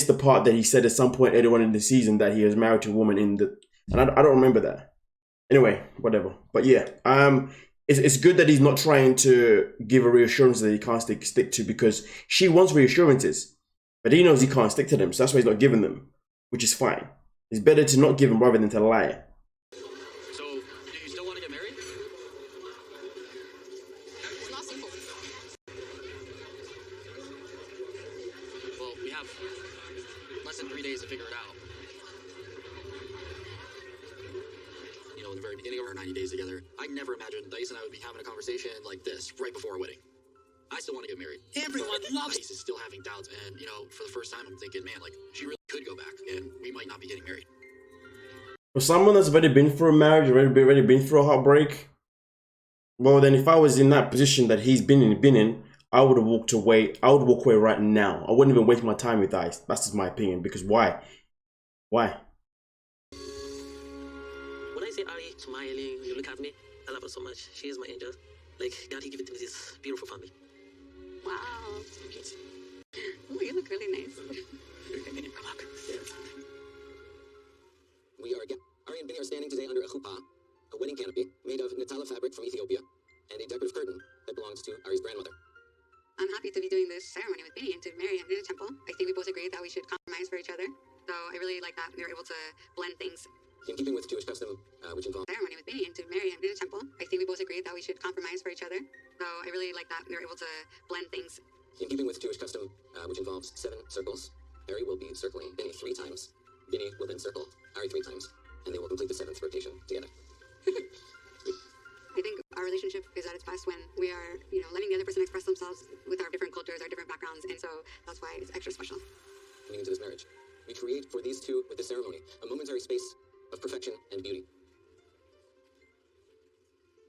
the part that he said at some point earlier on in the season that he was married to a woman and I don't remember that. Anyway, whatever. But yeah, it's good that he's not trying to give a reassurance that he can't stick to, because she wants reassurances, but he knows he can't stick to them, so that's why he's not giving them, which is fine. It's better to not give them rather than to lie. So, do you still want to get married? Well, we have less than 3 days to figure it out. You know, in the very beginning of our 90 days together, I never imagined Dice and I would be having a conversation like this right before our wedding. I still want to get married. Everyone loves Dice is still having doubts, and, you know, for the first time I'm thinking, man, like, she really could go back, and we might not be getting married. For someone that's already been through a marriage, already been through a heartbreak, well, then if I was in that position that he's been in, I would have walked away. I would walk away right now. I wouldn't even waste my time with Dice. That's just my opinion. Because why? Why? When I say Ari, smiling, you look at me, I love her so much. She is my angel. Like, God, he gave it to me, this beautiful family. Wow. Oh, you look really nice. We are Ari and Benny are standing today under a chuppah, a wedding canopy made of Nutella fabric. blend things. In keeping with Jewish custom, which involves Ceremony with me and to marry him in a temple. I think we both agreed that we should compromise for each other. So I really like that we were able to blend things. in keeping with Jewish custom, which involves 7 circles, Ari will be circling Binny 3 times. Binny will then circle Ari 3 times, and they will complete the 7th rotation together. I think our relationship is at its best when we are, letting the other person express themselves with our different cultures, our different backgrounds, and so that's why it's extra special. Coming into this marriage, we create for these two with the ceremony a momentary space of perfection and beauty.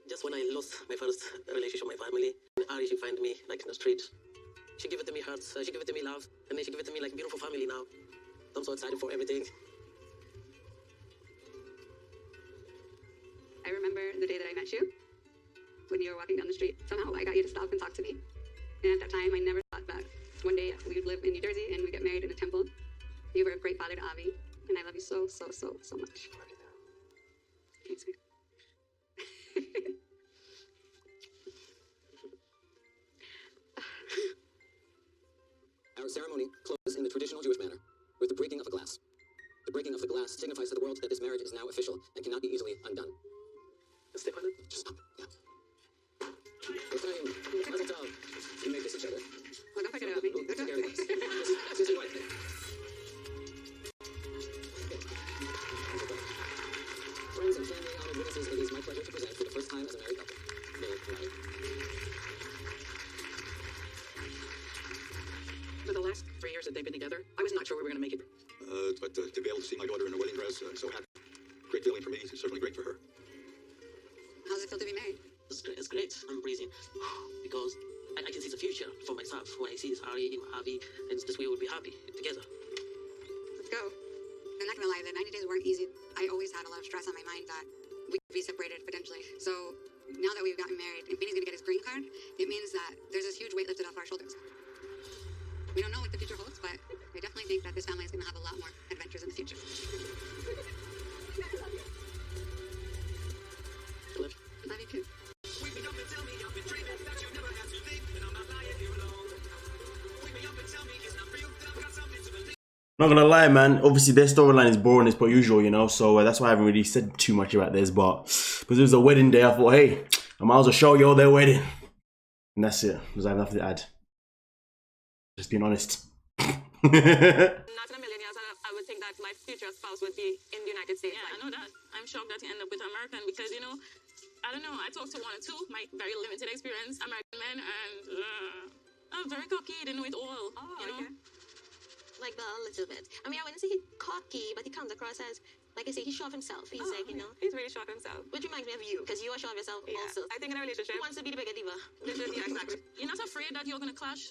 Just when I lost my first relationship with my family, Ari, she find me like in the street. She give it to me hearts, she give it to me love, and then she give it to me like beautiful family now. I'm so excited for everything. I remember the day that I met you, when you were walking down the street. Somehow I got you to stop and talk to me. And at that time, I never thought that one day we would live in New Jersey and we get married in a temple. You were a great father to Avi, and I love you so, so, so, so much. Thanks, babe. Our ceremony closes in the traditional Jewish manner, with the breaking of a glass. The breaking of the glass signifies to the world that this marriage is now official and cannot be easily undone. Step on it. Just stop. Yeah. You make this each other. Well, don't forget about me. Take care of this. This is your wife. Friends and family, honored witnesses, it is my pleasure to present for the first time as a married couple, Bill and Ari. For the last 3 years that they've been together, I was not sure we were going to make it. But to be able to see my daughter in a wedding dress, I'm so happy. Great feeling for me. It's certainly great for her. How's it feel to be married? It's great. I'm breathing because I can see the future for myself. When I see this Ari, Avi, and this way we'll be happy together. Let's go. I'm not gonna lie, the 90 days weren't easy. I always had a lot of stress on my mind that we could be separated potentially. So now that we've gotten married and Benny's gonna get his green card, it means that there's this huge weight lifted off our shoulders. We don't know what the future holds, but I definitely think that this family is gonna have a lot more adventures in the future. Love you too. Not gonna lie, man. Obviously, their storyline is boring as per usual, so that's why I haven't really said too much about this. But because it was a wedding day, I thought, hey, I might as well show y'all their wedding. And that's it. Because I have nothing to add. Just being honest. Not in a million years, I would think that my future spouse would be in the United States. Yeah, I know that. I'm shocked that you end up with American because, I don't know, I talked to 1 or 2, my very limited experience, American men, and I'm very cocky, they know it all, Okay. Like a little bit. I mean, I wouldn't say he's cocky, but he comes across as, like I say, he's sure of himself. He's He's really sure of himself. Which reminds me of you, because you are sure of yourself also. I think in a relationship, Who wants to be the bigger diva? yeah, exactly. You're not afraid that you're going to clash?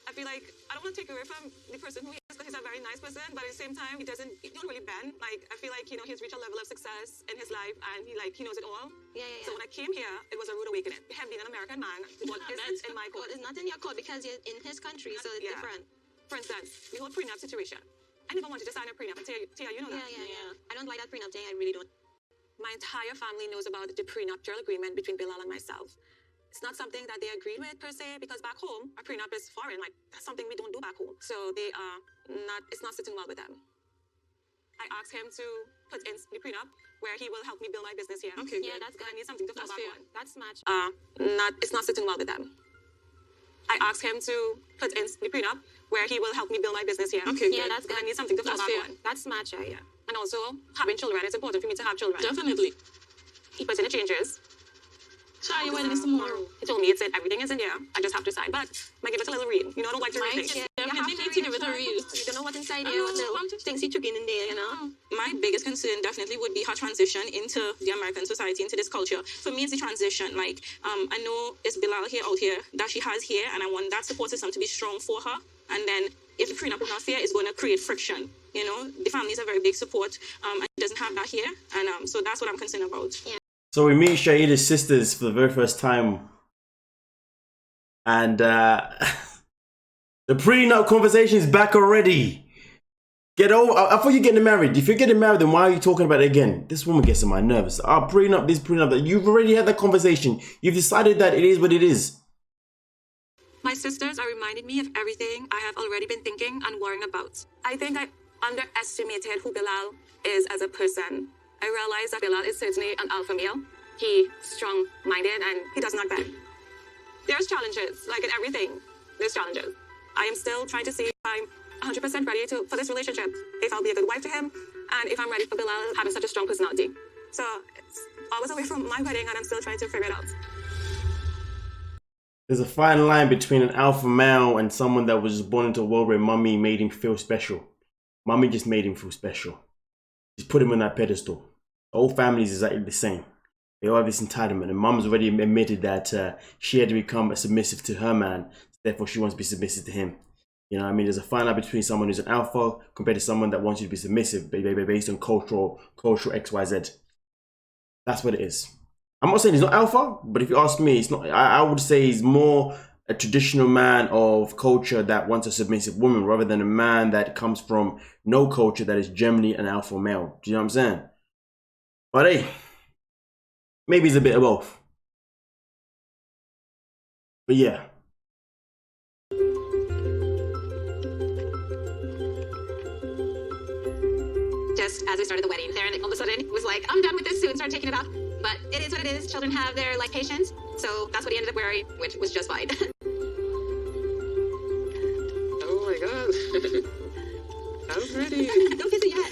I feel like I don't want to take away from the person who he is, because he's a very nice person, but at the same time, he don't really bend. Like, I feel like, he's reached a level of success in his life, and he knows it all. Yeah. So when I came here, it was a rude awakening. Him being an American man, what isn't in my court? It's not in your court because you're in his country, so it's different. For instance, the whole prenup situation. I never wanted to sign a prenup. Tia, you know that? Yeah. I don't like that prenup thing. I really don't. My entire family knows about the prenuptial agreement between Bilal and myself. It's not something that they agreed with per se, because back home, a prenup is foreign. Like, that's something we don't do back home. So it's not sitting well with them. I asked him to put in the prenup where he will help me build my business here. Okay. Yeah, that's good. I need something to fall back on. That's match. It's not sitting well with them. I asked him to put in the prenup where he will help me build my business here. Okay. Yeah, that's good. I need something to fall back on. That's match, yeah. And also, having children, it's important for me to have children. Definitely. He put in the changes. Sure, your wedding is tomorrow. He told me everything is in there. I just have to sign. But I give it a little read. I don't like to read things. Definitely need to give it a read. You don't know what's inside there, what little things he took in there, My biggest concern definitely would be her transition into the American society, into this culture. For me, it's the transition. Like, I know it's Bilal out here that she has here, and I want that support system to be strong for her. And then if the prenup is not fair, it's going to create friction. The family is a very big support, and she doesn't have that here. And so that's what I'm concerned about. Yeah. So we meet Shaida's sisters for the very first time. And the prenup conversation is back already. Get over. I thought you're getting married. If you're getting married, then why are you talking about it again? This woman gets on my nerves. Prenup, this prenup, that. You've already had that conversation. You've decided that it is what it is. My sisters are reminding me of everything I have already been thinking and worrying about. I think I underestimated who Bilal is as a person. I realize that Bilal is certainly an alpha male. He strong-minded and he does not beg. There's challenges, like in everything, there's challenges. I am still trying to see if I'm 100% ready for this relationship, if I'll be a good wife to him, and if I'm ready for Bilal having such a strong personality. So it's always away from my wedding and I'm still trying to figure it out. There's a fine line between an alpha male and someone that was born into a world where mummy made him feel special. Mummy just made him feel special. Just put him on that pedestal. All families is exactly the same. They all have this entitlement, and mum's already admitted that she had to become submissive to her man, therefore she wants to be submissive to him. You know what I mean? There's a fine line between someone who's an alpha compared to someone that wants you to be submissive based on cultural XYZ. That's what it is. I'm not saying he's not alpha, but if you ask me, it's not. I would say he's more a traditional man of culture that wants a submissive woman rather than a man that comes from no culture that is generally an alpha male. Do you know what I'm saying? But hey, maybe it's a bit of both. But yeah. Just as we started the wedding, Theron all of a sudden was like, I'm done with this suit, and started taking it off. But it is what it is. Children have their life patience. So that's what he ended up wearing, which was just fine. Oh my god. I'm pretty. Don't kiss it yet.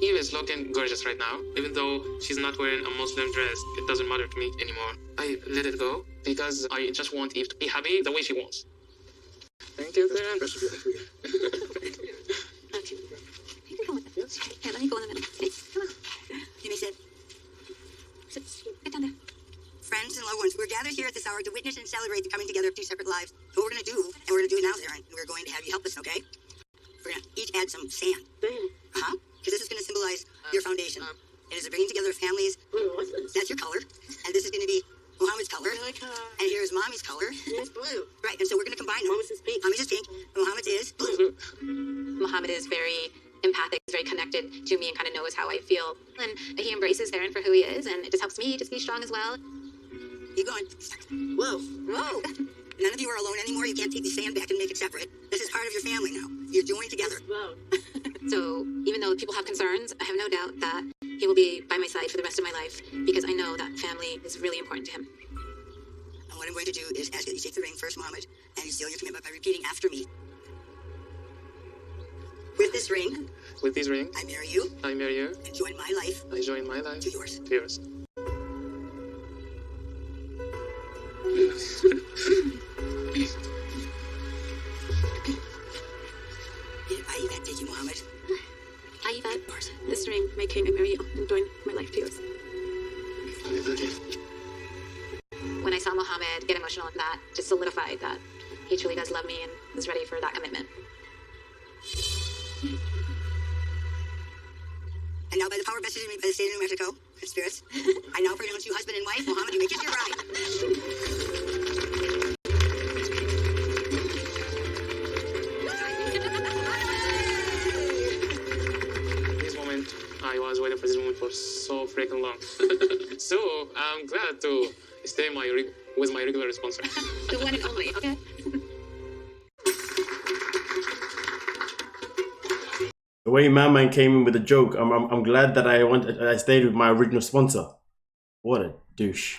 Eve is looking gorgeous right now. Even though she's not wearing a Muslim dress, it doesn't matter to me anymore. I let it go because I just want Eve to be happy the way she wants. Thank you, Theron. Okay. You can go with it. Yes. Here, let me go in a minute. Hey, come on. You may sit. Sit. Get down there. Friends and loved ones, we're gathered here at this hour to witness and celebrate the coming together of two separate lives. So what we're going to do, and we're going to do it now, Theron, and we're going to have you help us, okay? We're going to each add some sand. Uh-huh. Because this is going to symbolize your foundation. It is a bringing together of families. That's your color. And this is going to be Muhammad's color. And here's Mommy's color. It's blue. Right, and so we're going to combine them. Mommy's is pink. Mommy's is pink. Muhammad's is blue. Muhammad is very empathic, very connected to me and kind of knows how I feel. And he embraces Theron for who he is, and it just helps me just be strong as well. Keep going. Whoa. Whoa. None of you are alone anymore. You can't take the sand back and make it separate. This is part of your family now. You're joined together. Wow. So even though people have concerns, I have no doubt that he will be by my side for the rest of my life because I know that family is really important to him. And what I'm going to do is ask that you take the ring first, Muhammad, and you seal your commitment by repeating after me. With this ring, I marry you. I marry you. And join my life. I join my life. To yours. To yours. Ayyibat, thank you, Muhammad. Ayyibat, this ring, my king, I marry you and join my life to yours. When I saw Muhammad get emotional, that just solidified that he truly does love me and is ready for that commitment. And now, by the power vested in me by the state of New Mexico and spirits, I now pronounce you husband and wife. Muhammad, you may kiss your bride. This moment, I was waiting for this moment for so freaking long. So I'm glad to stay with my regular sponsor. The one and only, okay? The way man came in with a joke, I'm glad that I stayed with my original sponsor. What a douche.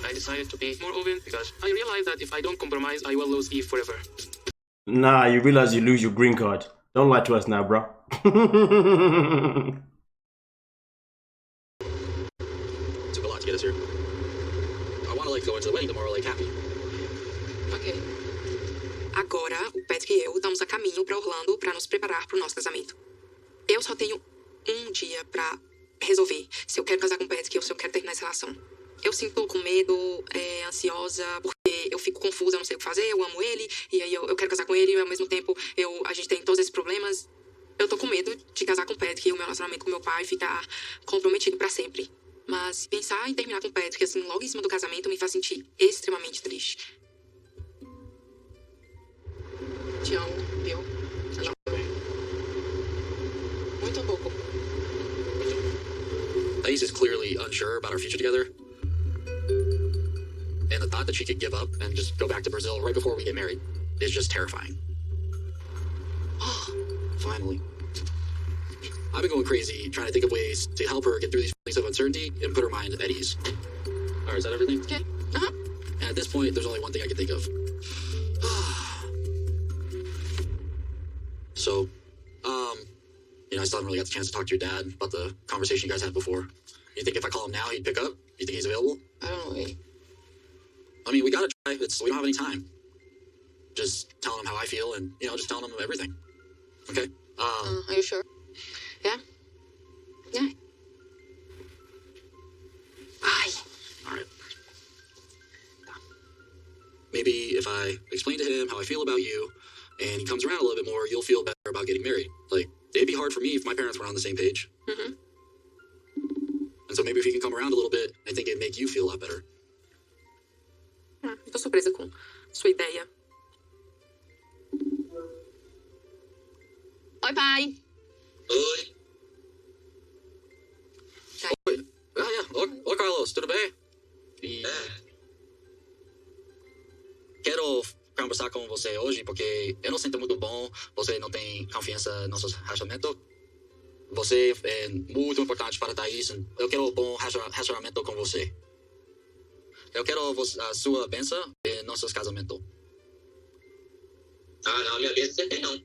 I decided to be more open because I realized that if I don't compromise, I will lose Eve forever. Nah, you realize you lose your green card. Don't lie to us now, bro. Took a lot to get us here. I want to go into the wedding tomorrow happy. Ok. Agora, o Patrick e eu estamos a caminho para Orlando para nos preparar para o nosso casamento. Eu só tenho um dia para resolver se eu quero casar com o Patrick ou se eu quero terminar essa relação. Eu sinto com medo, ansiosa, porque eu fico confusa, eu não sei o que fazer, eu amo ele, e aí eu quero casar com ele, e ao mesmo tempo a gente tem todos esses problemas. Eu tô com medo de casar com o Patrick e o meu relacionamento com meu pai ficar comprometido para sempre. Mas pensar em terminar com o Patrick, assim, logo em cima do casamento, me faz sentir extremamente triste. Te amo, viu? Muito pouco. Thais is clearly unsure about our future together. And the thought that she could give up and just go back to Brazil right before we get married is just terrifying. Finally. I've been going crazy trying to think of ways to help her get through these feelings of uncertainty and put her mind at ease. All right, is that everything? Okay. And at this point, there's only one thing I can think of. So, I still haven't really got the chance to talk to your dad about the conversation you guys had before. You think if I call him now, he'd pick up? You think he's available? I don't know. I mean, we gotta try. We don't have any time. Just telling him how I feel and, just telling him everything. Okay? Are you sure? Yeah? Yeah. Bye. All right. Maybe if I explain to him how I feel about you and he comes around a little bit more, you'll feel better about getting married. Like, it'd be hard for me if my parents were on the same page. Mm-hmm. And so maybe if he can come around a little bit, I think it'd make you feel a lot better. Tô surpresa com sua ideia. Oi, pai. Oi. Oi, Carlos, tudo bem? Quero conversar com você hoje porque eu não sinto muito bom. Você não tem confiança no nosso relacionamento. Você é muito importante para Thaís. Eu quero um bom relacionamento com você. Eu quero a sua bênção em nosso casamento. Ah, não, minha bênção você tem não.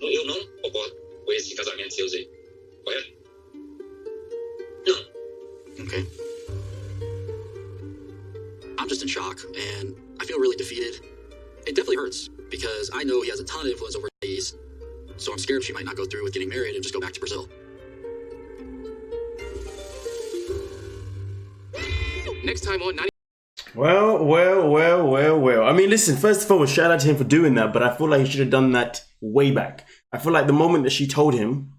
Eu não concordo com esse casamento seu, Zé. Correto? Não. Okay. I'm just in shock, and I feel really defeated. It definitely hurts, because I know he has a ton of influence over Thaís, so I'm scared she might not go through with getting married and just go back to Brazil. Next time on 90. Well. I mean, listen, first of all, shout out to him for doing that, but I feel like he should have done that way back. I feel like the moment that she told him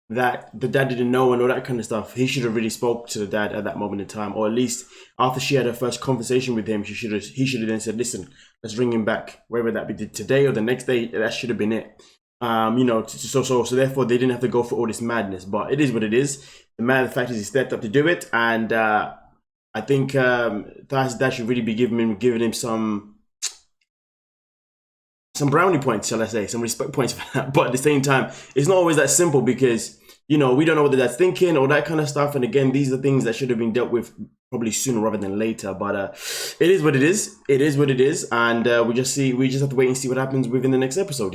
that the dad didn't know and all that kind of stuff, he should have really spoke to the dad at that moment in time, or at least after she had her first conversation with him, he should have then said, listen, let's bring him back, whether that be today or the next day. That should have been it. So therefore they didn't have to go for all this madness, but it is what it is. The fact is he stepped up to do it, and I think Thaís' dad should really be giving him some brownie points, shall I say, some respect points for that. But at the same time, it's not always that simple, because we don't know what the dad's thinking, all that kind of stuff. And again, these are things that should have been dealt with probably sooner rather than later. But it is what it is. It is what it is, and we just have to wait and see what happens within the next episode,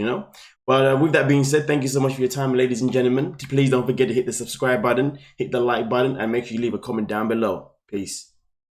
But with that being said, thank you so much for your time, ladies and gentlemen. Please don't forget to hit the subscribe button, hit the like button, and make sure you leave a comment down below. Peace.